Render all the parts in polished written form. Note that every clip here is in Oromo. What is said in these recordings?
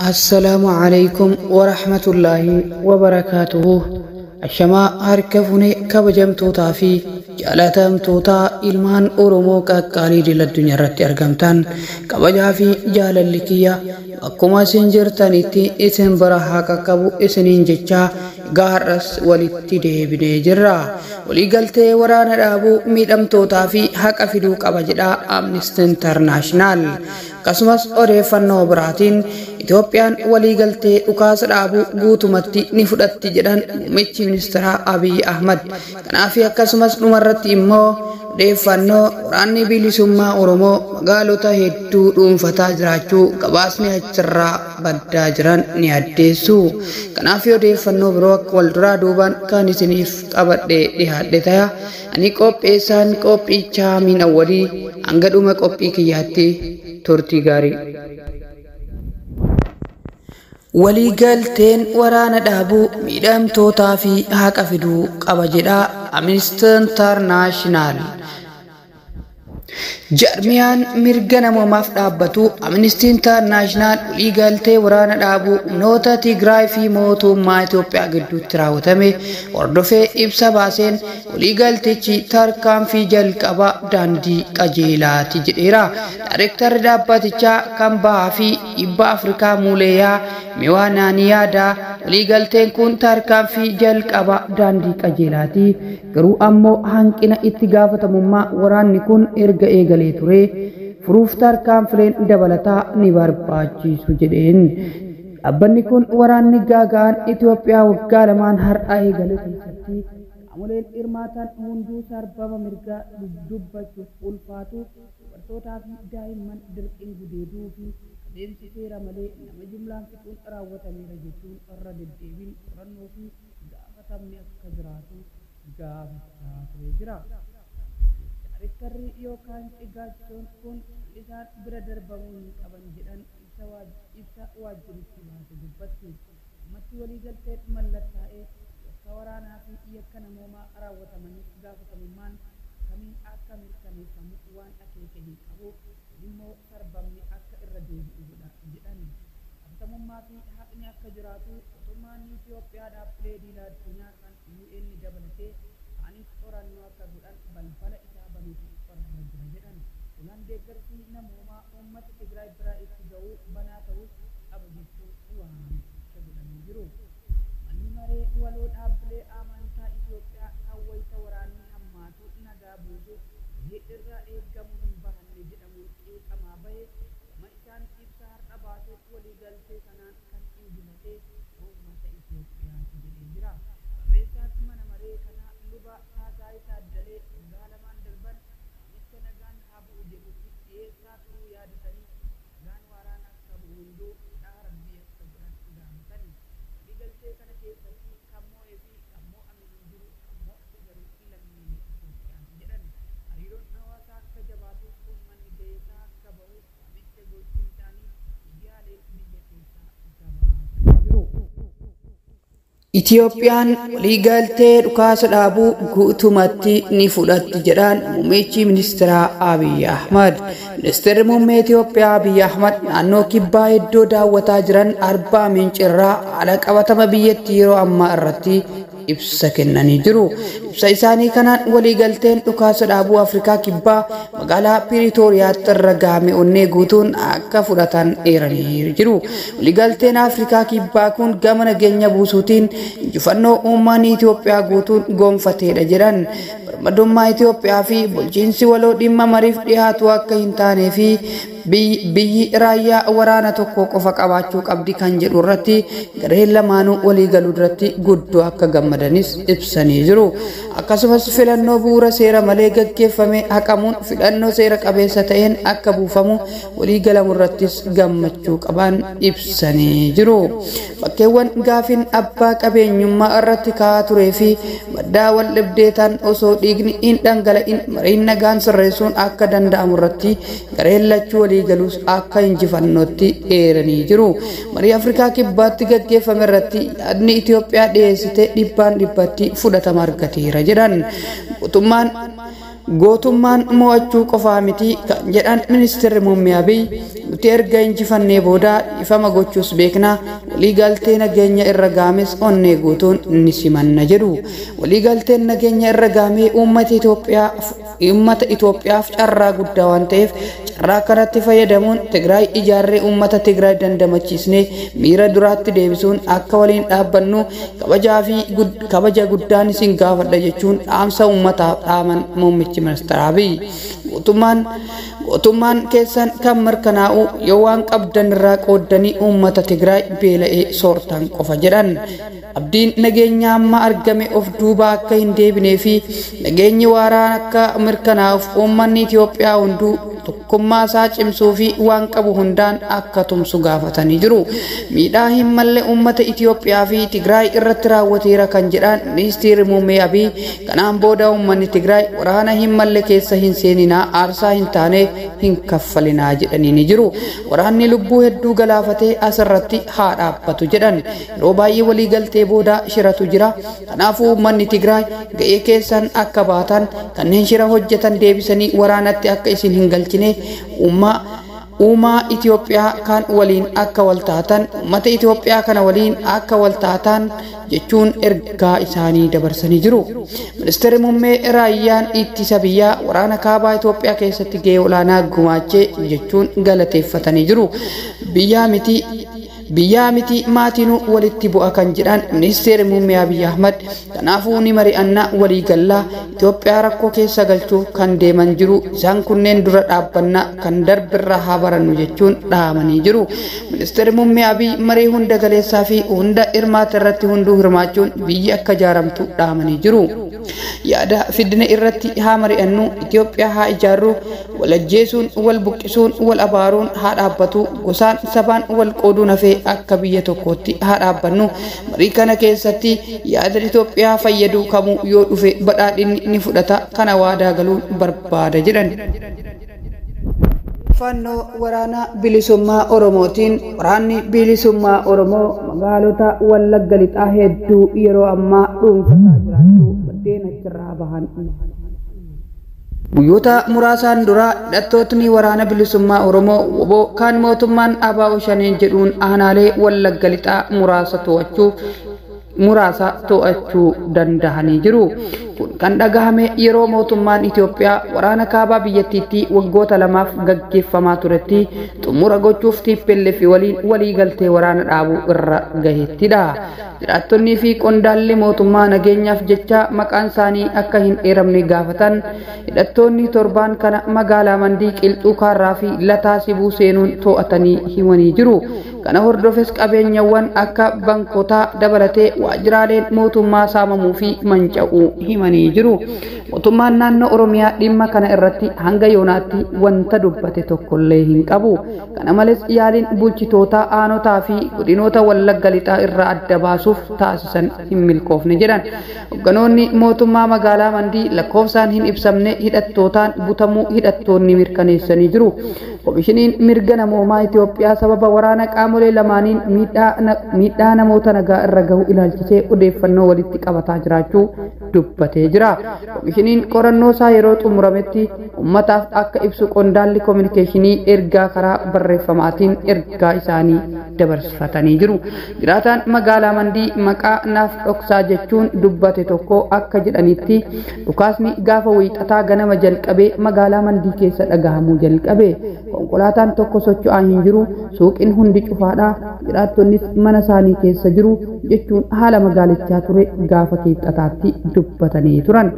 السلام عليكم ورحمة الله وبركاته. الشماء هركفني كبجمتوتا في جالتمتوتا إلمان أورومو كاكالي دي الدنيا رتي أرقمتان كبجا في جال اللكية أكما سنجرتانيتي إسن براها كاكبو إسنين جيشا غارس ولتي دي بنجرا ولي قلتي ورانا رابو ميدمتوتا في حق أفدو كبجدا أمنستي انترناشنال كسمس أوريفانو براتين إثيوبيان ولي قلتي وكاس رابو قوتمتي نفدت جدان ميتشي ministra Abiy Ahmad kanaafi akkasumas dhumarratti immoo deeffannoo waraanni bilisummaa Oromoo magaalota hedduu dhuunfataa jiraachuu gabaasni achirraa baddaa jiran ni addeessu. Kanaafi odeeffannoo biroo akka walduraa duubaan kan isiniif qabadhee dhiyaadhe ta'a. Ani qopheessaan qophichaa miin awwalii hanga dhuma qophii kiyyaatti turtii gaarii. waliigalteen waraana dhaabuu miidhamtootaa fi haqa fiduu qaba jedha Amnesty International. Jarmiyaan mirga namoomaaf dhaabbatu Amnesty International waliigaltee waraana dhaabuu humnoota Tigraay fi mootummaa Itoophiyaa gidduutti raawwatame hordofee ibsa baaseen waliigaltichi tarkaanfii jalqaba daandii qajeelaati jedheera. Daayirektarri dhaabbatichaa kan bahaa fi dhibba Afrikaa Muuleeyaa Miwaanaaniyaadha. waliigalteen kun tarkaanfii jalqaba daandii qajeelaati. Garuu ammoo hanqina itti gaafatamummaa waraanni kun erga eegalee ture furuuf tarkaanfileen dabalataa ni barbaachisu jedheen. Dhaabbanni kun waraanni gaaga'aan Itoophiyaa waggaa lamaan har'a eegale keessatti qaamoleen hirmaatan hunduu sarbama mirgaa dubbachuuf ulfaatu dubartootaa fi daa'imman dirqiin gudeeduu fi adeemsi seera malee nama jumlaan fixuun raawwatameera jechuun irra deddeebiin qorannoo fi gaafatamni akka jiraatu gaafachaa ture jira. Daayirektarri yookaan Cigaachoon kun isaan bira darbamuu hin qaban jedhan ibsa waajjirichi baase dubbatti. Ammatti waliigalteen mallattaa'ee yakka waraanaa fi yakka namoomaa raawwatamanis gaafatamummaan kamiin akka mirkaneeffamu waan akeeke hin qabu immoo sarbamni akka irra deebi'u jedhan. Gaafatamummaa fi haqni akka jiraatu mootummaan Itoophiyaa dhaabbilee diinaa addunyaa kan UN dabalatee anis qorannoo akka godhan balbala isaa banuutu qorannoo jira jedhan. Ulaan deeggarsi namoomaa uummata Tigraay biraa itti ga'uu banaa ta'uu qaba jechuun waamicha godhanii jiru. Manni maree waloo dhaabbilee amantaa Itoophiyaa kan wayita waraanni hammaatu nagaa buusuuf irraa eegamu hin baranne jedhamuun qeeqamaa bahe amma isaan ibsa har'a baasuuf waliigaltee kanaan kan injifatee uummata Itoophiyaati jedhee jira. Barreessaan mana maree kanaa luba Taasaay Taaddalee waggaa lamaan darban waamicha nagaan haa bu'u jedhutti dhiyeessaa turuu yaadatanii nagaan waaraan akka bu'u hunduu dhaarabbii akka godhan gaafatanii. Waliigaltee kana keessatti kan moo'ee fi kan moo'ame hin jiru, kan moo'ate garuu lammiilee Itoophiyaati jedhan. Hariiroon hawaasaa akka jabaatuuf uummanni ga'eesaa akka bahu waamicha gochuun isaanii miidiyaalee biyya keessaa gabaasanii jiru. Itoophiyaan waliigaltee dhukaasa dhaabuu guutumatti ni fudhatti jedhan muummichi ministeera Abiy Ahmad. Ministeerri muummee Itoophiyaa Abiy Ahmad naannoo kibbaa iddoo daawwataa jiran Arbaa Mincirraa haala qabatama biyyattii yeroo ammaa irratti ibsa kennanii jiru. Ibsa isaanii kanaan waliigalteen dhukaasa dhaabuu Afrikaa kibbaa magaalaa Piriitooriyaatti irra gahame onnee guutuun akka fudhatan eeranii jiru. Waliigalteen Afrikaa kibbaa kun gama nageenya buusuutiin injifannoo uummanni Itoophiyaa guutuun gonfateedha jedhan. Birmadummaa Itoophiyaa fi bulchiinsi waloo dhimma mariif dhiyaatu akka hin taanee fi biyyi raayyaa waraana tokko qofa qabaachuu qabdi kan jedhu irratti gareen lamaanuu waliigaluu irratti guddoo akka gammadanis ibsanii jiru. Akkasumas filannoo bu'uura seera malee gaggeeffame haqamuun filannoo seera qabeessa ta'een akka buufamu waliigalamu irrattis gammachuu qaban ibsanii jiru. Bakkeewwan gaafiin abbaa qabeenyummaa irratti ka'aa turee fi maddaa wal dhibdeetaan osoo dhiigni hin dhangala'in mariin nagaan sirreessuun akka danda'amu irratti gareen lachuu waliigalus akka injifannootti eeranii jiru. Marii Afrikaa kibbaatti gaggeeffame irratti yaadni Itoophiyaa dhiyeessite dhibbaan dhibbatti fudhatama argateera jedhan. gootummaan mo'achuu qofaa miti kan jedhan ministeerri muummee Abiy nuti erga injifannee booda ifama gochuus beekna waliigaltee nageenya irra gaames onnee guutuun ni simanna jedhu. Waliigalteen nageenya irra gaamee uummata Itoophiyaaf carraa guddaa waan ta'eef carraa kanatti fayyadamuun Tigraay ijaarree uummata Tigraay dandamachiisnee miira duraatti deebisuun akka waliin dhaabbannu kabaja guddaan isin gaafadha jechuun dhaamsa uummataaf dhaaman muummichi ministeera Abiy. Gootummaan keessan kan mirkanaa'u yoo waan qabdan irraa qooddanii uummata Tigraay beela'ee soortan qofa jedhan. Abdiin nageenya amma argame of duuba akka hin deebinee fi nageenyi waaraan akka mirkanaa'uuf uummanni Itoophiyaa hunduu tokkummaa isaa cimsuu fi waan qabu hundaan akka tumsu gaafatanii jiru. Miidhaa hin malle uummata Itoophiyaa fi Tigraay irratti raawwateera kan jedhan ministeerri muummee Abiy kanaan booda uummanni Tigraay waraana hin malle keessa hin seeninaa aarsaa hin taane hin kaffalinaa jedhanii ni jiru. Waraanni lubbuu hedduu galaafatee asirratti haa dhaabbatu jedhan. Yeroo baay'ee waliigaltee booda shiratu jira. Kanaafuu uummanni Tigraay ga'ee keessan akka baatan kanneen shira hojjetan deebisanii waraanatti akka isin hin galchine uumaa Itoophiyaa kan waliin akka wal taatan uummata Itoophiyaa kana waliin akka wal taatan jechuun ergaa isaanii dabarsanii jiru. Ministeerri muummee raayyaan ittisa biyyaa waraana kaabaa Itoophiyaa keessatti gahee olaanaa gumaachee jechuun galateeffatanii jiru. Biyyaa miti maatinuu walitti bu'a kan jedhan ministeerri muummee Abiy Ahmad kanaafuu ni mari'annaa waliigallaa Itoophiyaa rakkoo keessa galchuuf kan deeman jiru isaan kunneen dura dhaabbannaa kan darbirraa haa barannu jechuun dhaamanii jiru. Ministeerri muummee Abiy marii hunda galeessaa fi hunda hirmaata irratti hunduu hirmaachuun biyyi akka ijaaramtu dhaamanii jiru. Yaada fidne irratti haa mari'annu Itoophiyaa haa ijaarru wal ajjeesuun wal buqqisuun wal abaaruun haa dhaabbatu gosaan sabaan wal qooduun hafee akka biyya tokkootti haa dhaabbannu. Marii kana keessatti yaada Itoophiyaa fayyadu kamuu yoo dhufe badhaadhinni ni fudhata kana waadaa galuun barbaada jedhan. Fannoo waraana bilisummaa Oromootiin waraanni bilisummaa Oromoo magaalota Wallagga Lixaa hedduu yeroo ammaa dhuunfataa jiraachuu baddeen achirraa bahan. Guyyoota muraasaan dura hidhattootni waraana bilisummaa Oromoo WBO kan mootummaan ABO shaneen jedhuun aanaalee Wallagga Lixaa muraasa to'achuu dandahanii jiru. Kun kan dhagahame yeroo mootummaan Itoophiyaa waraana kaabaa biyyattiitti waggoota lamaaf gaggeeffamaa turetti xumura gochuuf TPLF waliin waliigaltee waraana dhaabuu irra gaheettidha. Jiraattonnii fi qondaalli mootummaa nageenyaaf jecha maqaan isaanii akka hin eeramne gaafatan hidhattoonni torbaan kana magaalaa Mandii Qilxuu Kaarraa fi Lataa Sibuu seenuun to'atanii himanii jiru. Kana hordofes qabeenyawwan akka bankoota dabalatee waajjiraaleen mootummaa saamamuu fi manca'uu himanii jiru. Mootummaan naannoo Oromiyaa dhimma kana irratti hanga yoonaatti wanta dubbate tokkollee hin qabu. Kana malees yaaliin bulchitoota aanotaa fi godinoota Wallagga Lixaa irraa adda baasuuf taasisan hin milkoofne jedhan. Hogganoonni mootummaa magaalaa Mandii lakkoofsaan hin ibsamne hidhattootaan butamuu hidhattoonni mirkaneessanii jiru. Komishiniin mirga namoomaa Itoophiyaa sababa waraana qaamolee lamaaniin miidhaa namoota nagaa irra gahu ilaalchisee odeeffannoo walitti qabataa jiraachuu dubbatee jira. Komishiniin qorannoo isaa yeroo xumurametti ummataaf akka ibsu qondaalli kominikeeshinii ergaa karaa barreeffamaatiin ergaa isaanii dabarfatanii jiru. Jiraataan magaalaa Mandii maqaa naaf dhoksaa jechuun dubbate tokko akka jedhanitti dhukaasni gaafa wiixataa ganama jalqabee magaalaa Mandii keessa dhagahamuu jalqabe. Konkolaataan tokko socho'aa hin jiru, suuqiin hundi cufaadha, jiraattonnis mana isaanii keessa jiru jechuun haala magaalichaa ture gaafa wiixataatti dubbatanii turan.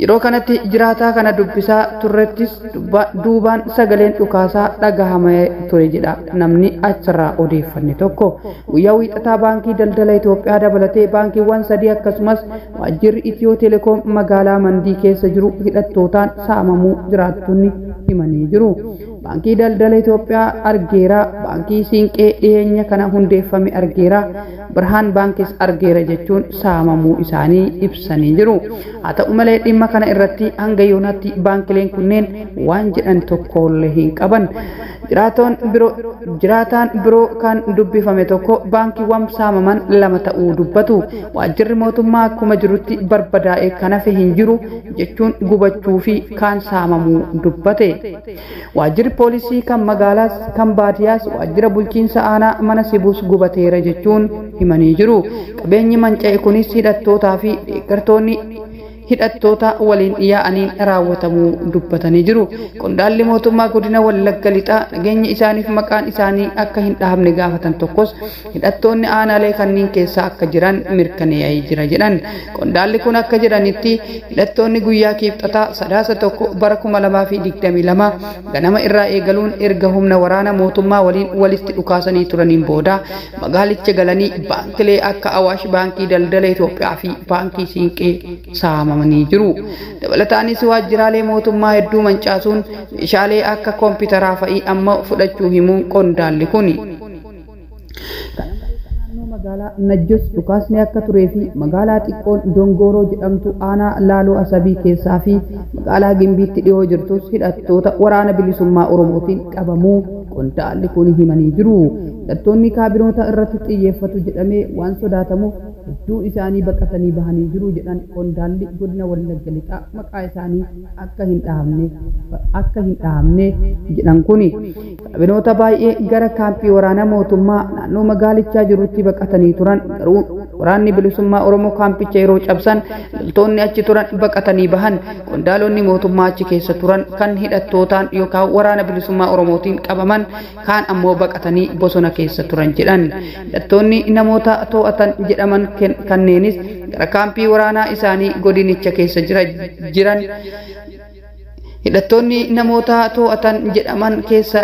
Yeroo kanatti jiraataa kana dubbisaa turrettis duubaan sagaleen dhukaasaa dhagahamee ture jedha namni achirraa odeeffanne tokko. Guyyaa wiixataa baankii daldala Itoophiyaa dabalatee baankiiwwan 3 akkasumas waajjirri Itiyoo Telekoom magaalaa Mandii keessa jiru hidhattootaan saamamuu jiraattonni himanii jiru. Baankii daldala Itoophiyaa argeera, baankii Siinqee dhiyeenya kana hundeeffame argeera, Birhaan baankis argeera jechuun saamamuu isaanii ibsanii jiru. Haa ta'u malee dhimma kana irratti hanga yoonaatti baankileen kunneen waan jedhan tokkollee hin qaban. jiraataan biroo kan dubbifame tokko baankiiwwan saamaman lama ta'uu dubbatu. Waajjirri mootummaa akkuma jirutti barbadaa'e kan hafe hin jiru jechuun gubachuu fi kaan saamamuu dubbate. Waajjirri poolisii kan magaalaas kan baadiyyaas waajjira bulchiinsa aanaa mana sibuus gubateera jechuun himanii jiru. Qabeenyi manca'e kunis hidhattootaa fi deeggartoonni hidhattoota waliin yaa'anii raawwatamuu dubbatanii jiru. Qondaalli mootummaa godina Wallagga Lixaa nageenya isaaniif maqaan isaanii akka hin dhahamne gaafatan tokkos hidhattoonni aanaalee kanneen keessa akka jiran mirkaneessee jira jedhan. Qondaalli kun akka jedhanitti hidhattoonni guyyaa Kibxataa 31 bara 2022 ganama irraa eegaluun erga humna waraana mootummaa waliin walitti dhukaasanii turaniin booda magaalicha galanii baankilee akka Awaash Baankii Daldala Itoophiyaa fi Baankii Siinqee saamaman jiru. Dabalataanis waajjiraalee mootummaa hedduu mancaasuun meeshaalee akka kompiitaraa fa'ii amma fudhachuu himuun qondaalli kuni. Magaalaa Najjos dhukaasni akka turee fi magaalaa xiqqoon Dongoroo jedhamtu aanaa Laaloo Asabii keessaa fi magaalaa Gimbiitti dhiyoo jirtus hidhattoota waraana bilisummaa Oromootiin qabamuu qondaalli kun himanii jiru. Hidhattoonni kaabinoota irratti xiyyeeffatu jedhamee waan sodaatamuuf hedduu isaanii baqatanii bahanii jiru jedhan qondaalli godina Wallagga Lixaa maqaa isaanii akka hin dhahamne jedhan kuni. Kaabinoota baay'ee gara kaampii waraana mootummaa naannoo magaalichaa jirutti baqatanii turan garuu waraanni bilisummaa Oromoo kaampicha yeroo cabsan loltoonni achi turan baqatanii bahan. Qondaalonni mootummaa achi keessa turan kan hidhattootaan yookaan waraana bilisummaa Oromootiin qabaman kaan ammoo baqatanii bosona keessa turan jedhan. Hidhattoonni namoota to'atan jedhaman kanneenis gara kaampii waraanaa isaanii godinicha keessa jiran hidhattoonni namoota to'atan jedhaman keessa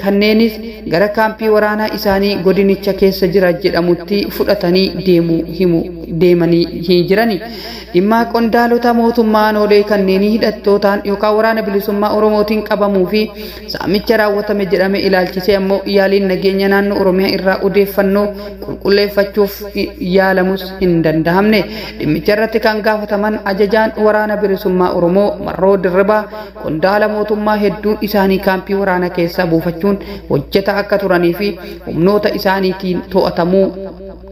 kanneenis gara kaampii waraanaa isaanii godinicha keessa jira jedhamutti fudhatanii deemanii jirani. Dhimma qondaalota mootummaa aanaalee kanneenii hidhattootaan yookaan waraana bilisummaa Oromootiin qabamuu fi saamicha raawwatame jedhame ilaalchisee ammoo yaaliin nageenya naannoo Oromiyaa irraa odeeffannoo qulqulleeffachuuf yaalamus hin danda'amne. Dhimmicha irratti kan gaafataman ajajaan waraana bilisummaa Oromoo Marroo Dirribaa qondaala mootummaa hedduun isaanii kaampii waraanaa keessa buufachuun hojjetaa akka turanii fi humnoota isaaniitiin to'atamuu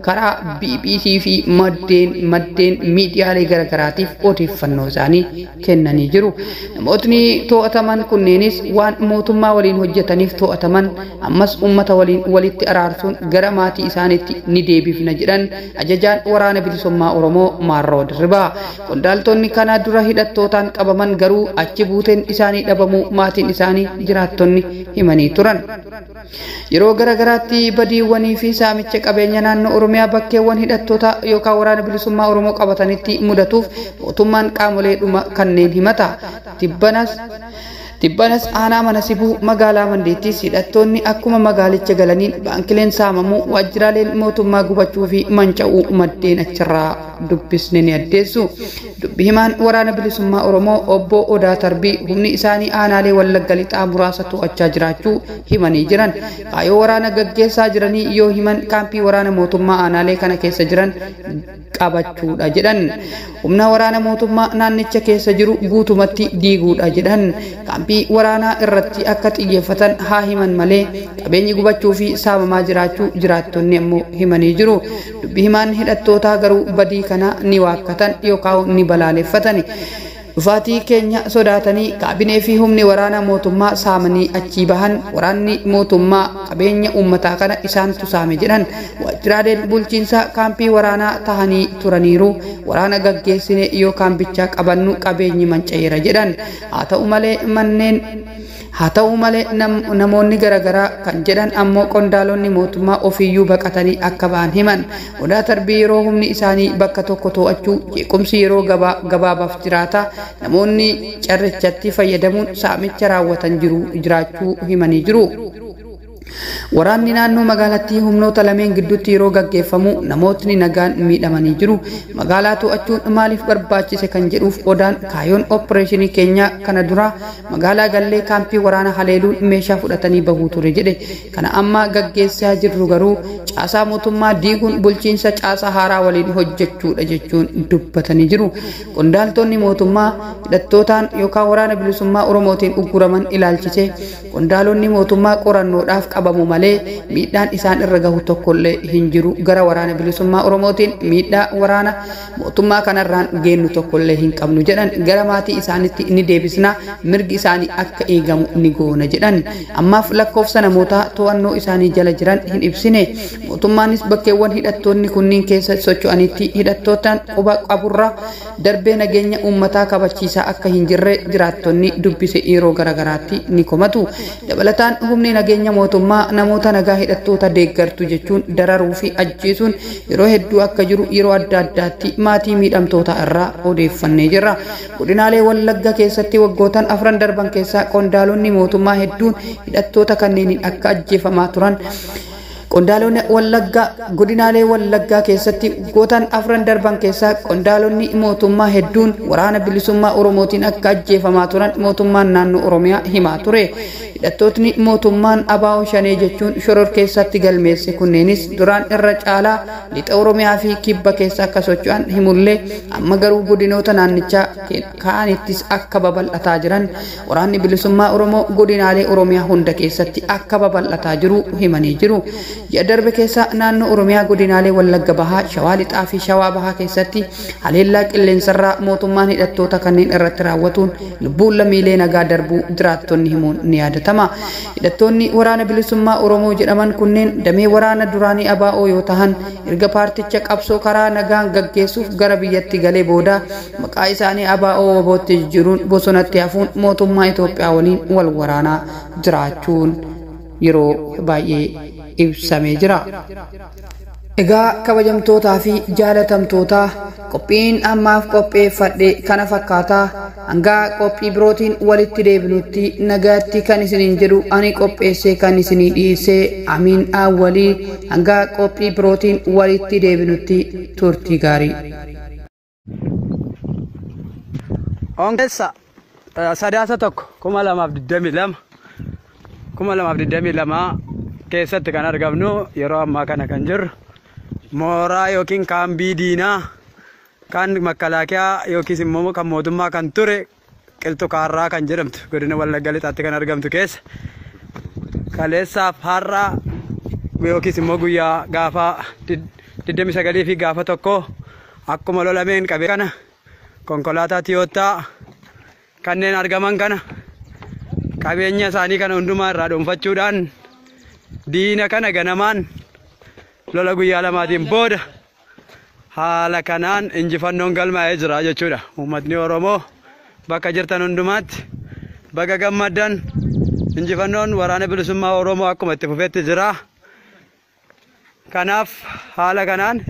karaa BBC fi maddeen miidiyaalee garagaraatiif odeeffannoo isaanii kennanii jiru. Namootni to'ataman kunneenis waan mootummaa waliin hojjetaniif to'ataman ammas uummata waliin walitti araarsuun gara maatii isaaniitti ni deebifna jedhan ajajaan waraana bilisummaa Oromoo Marroo Dirribaa. Qondaaltonni kana dura hidhattootaan qabaman garuu achi buuteen isaanii dhabamuu maatiin isaanii jiraattonni himanii turan. Yeroo garagaraatti badiiwwanii fi saamicha qabeenya naannoo Oromiyaa bakkeewwan hidhattoota yookaan waraana bilisummaa Oromoo qabatanitti mudatuuf mootummaan qaamolee dhuma kanneen himata. Tibbanas aanaa mana sibuu magaalaa Mandeettis hidhattoonni akkuma magaalicha galaniin baankileen saamamuu waajjiraaleen mootummaa gubachuu fi manca'uu maddeen achirraa dubbisne ni addeessu. Dubbi himaan waraana bilisummaa Oromoo obbo Odaa Tarbii humni isaanii aanaalee Wallagga Lixaa muraasa to'achaa jiraachuu himanii jiran. Kaayoo waraana gaggeessaa jiranii yoo himan kaampii waraana mootummaa aanaalee kana keessa jiran qabachuudha jedhan. Humna waraana mootummaa naannicha keessa jiru guutumatti diiguudha jedhan. Kaampii waraanaa irratti akka xiyyeeffatan haa himan malee qabeenyi gubachuu fi saamamaa jiraachuu jiraattonni ammoo himanii jiru. Dubbi himaan hidhattootaa garuu badii kana ni waakkatan yookaan ni balaaleffatani. Dhufaatii keenya sodaatanii kaabinee fi humni waraana mootummaa saamanii achii bahan waraanni mootummaa qabeenya uummataa kana isaantu saame jedhan. Waajjiraaleen bulchiinsaa kaampii waraanaa tahanii turaniiru waraana gaggeessine yoo kaambichaa qabannu qabeenyi manca'eera jedhan. Haa ta'u malee namoonni garagaraa kan jedhan ammoo qondaalonni mootummaa ofiyyuu baqatanii akka ba'an himan. Odaa Tarbii yeroo humni isaanii bakka tokko to'achuu jeequmsi yeroo gabaabaaf jiraata namoonni carrichatti fayyadamuun saamicha raawwatan jiraachuu himanii jiru. Waraanni naannoo magaalattii humnoota lameen gidduutti yeroo gaggeeffamu namootni nagaan miidhamanii jiru. Magaalaa to'achuun maaliif barbaachise kan jedhuuf odaan kaayoon opereeshinii keenyaa kana dura magaalaa gallee kaampii waraana haleeluun meeshaa fudhatanii bahuu ture jedhe. Kana amma gaggeessaa jirru garuu caasaa mootummaa diiguun bulchiinsa caasaa haaraa waliin hojjechuudha jechuun dubbatanii jiru. Qondaaltonni mootummaa hidhattootaan yookaan waraana bilisummaa Oromootiin ugguraman ilaalchise qondaalonni mootummaa qorannoodhaaf qabamu malee miidhaan isaan irra gahu tokkollee hin jiru. Gara waraana bilisummaa Oromootiin miidhaa waraana mootummaa kanarraan geennu tokkollee hin qabnu jedhan. Gara maatii isaanitti ni deebisna, mirgi isaanii akka eegamu ni goona jedhan. Ammaaf lakkoofsa namoota to'annoo isaanii jala jiran hin ibsine. Mootummaanis bakkeewwan hidhattoonni kunniin keessa socho'anitti hidhattootaan quba qaburra darbee nageenya uummataa kabachiisaa akka hin jirre jiraattonni dubbise yeroo garagaraatti ni komatu. Dabalataan humni nageenya mootummaa namoota nagaa hidhattoota deeggartu jechuun dararuu fi ajjeesuun yeroo hedduu akka jiru yeroo adda addaatti maatii miidhamtoota irraa odeeffannee jirra. Godinaalee Wallaggaa keessatti waggootan 4 darban keessaa qondaalonni mootummaa hedduun hidhattoota kanneeniin akka ajjeefamaa turan. Qondaalonni godinaalee Wallaggaa keessatti waggootan 4 darban keessaa qondaalonni mootummaa hedduun waraana bilisummaa Oromootiin akka ajjeefamaa turan mootummaan naannoo Oromiyaa himaa ture. Hidhattootni mootummaan ABO shanee jechuun shoror keessatti galmeesse kunneenis duraan irra caalaa lixa Oromiyaa fi kibba keessa akka socho'an himullee amma garuu godinoota naannichaa kaanittis akka babal'ataa jiran waraanni bilisummaa Oromoo godinaalee Oromiyaa hunda keessatti akka babal'ataa jiru himanii jiru. Ji'a darbe keessa naannoo Oromiyaa godinaalee Wallagga Bahaa, Shawaa Lixaa fi Shawaa Bahaa keessatti haleellaa qilleensarraa mootummaan hidhattoota kanneen irratti raawwatuun lubbuun lammiilee nagaa darbuu jiraattonni himuun ni yaadatama. Hidhattoonni waraana bilisummaa Oromoo jedhaman kunneen damee waraana duraanii ABO yoo ta'an erga paarticha qabsoo karaa nagaan gaggeessuuf gara biyyatti galee booda maqaa isaanii ABO WBOtti jijjiiruun bosonatti hafuun mootummaa Itoophiyaa waliin wal waraanaa jiraachuun yeroo baay'ee ibsamee jira. Egaa kabajamtootaa fi jaalatamtootaa qophiin ammaaf qopheeffadhe kana fakkaataa. Hanga qophii birootiin walitti deebinutti nagaatti kan isiniin jedhu ani qopheessee kan isinii dhiyeessee Amiin Awwalii. Hanga qophii birootiin walitti deebinutti turtii gaarii. Onkeessa sadaasa tokko 2022 keessatti kan argamnu yeroo ammaa kana kan jirru mooraa yookiin kaambii diinaa kan makalaakiyaa yookiis immoo kan mootummaa kan ture Qilxuu Kaarraa kan jedhamtu godina Wallagga Lixaatti kan argamtu keessa kaleessaaf har'aa yookiis immoo guyyaa gaafa 29 fi gaafa tokko akkuma lolameen qabee kana konkolaataa Tiyootaa kanneen argaman kana qabeenya isaanii kana hundumaa irraa dhuunfachuudhaan diina kana ganamaan lola guyyaa lamaatiin booda haala kanaan injifannoon galmaa'ee jira jechuudha. Uummatni Oromoo bakka jirtan hundumaatti baga gammaddan. Injifannoon waraana bilisummaa Oromoo akkuma itti fufeetti jira. Kanaaf haala kanaan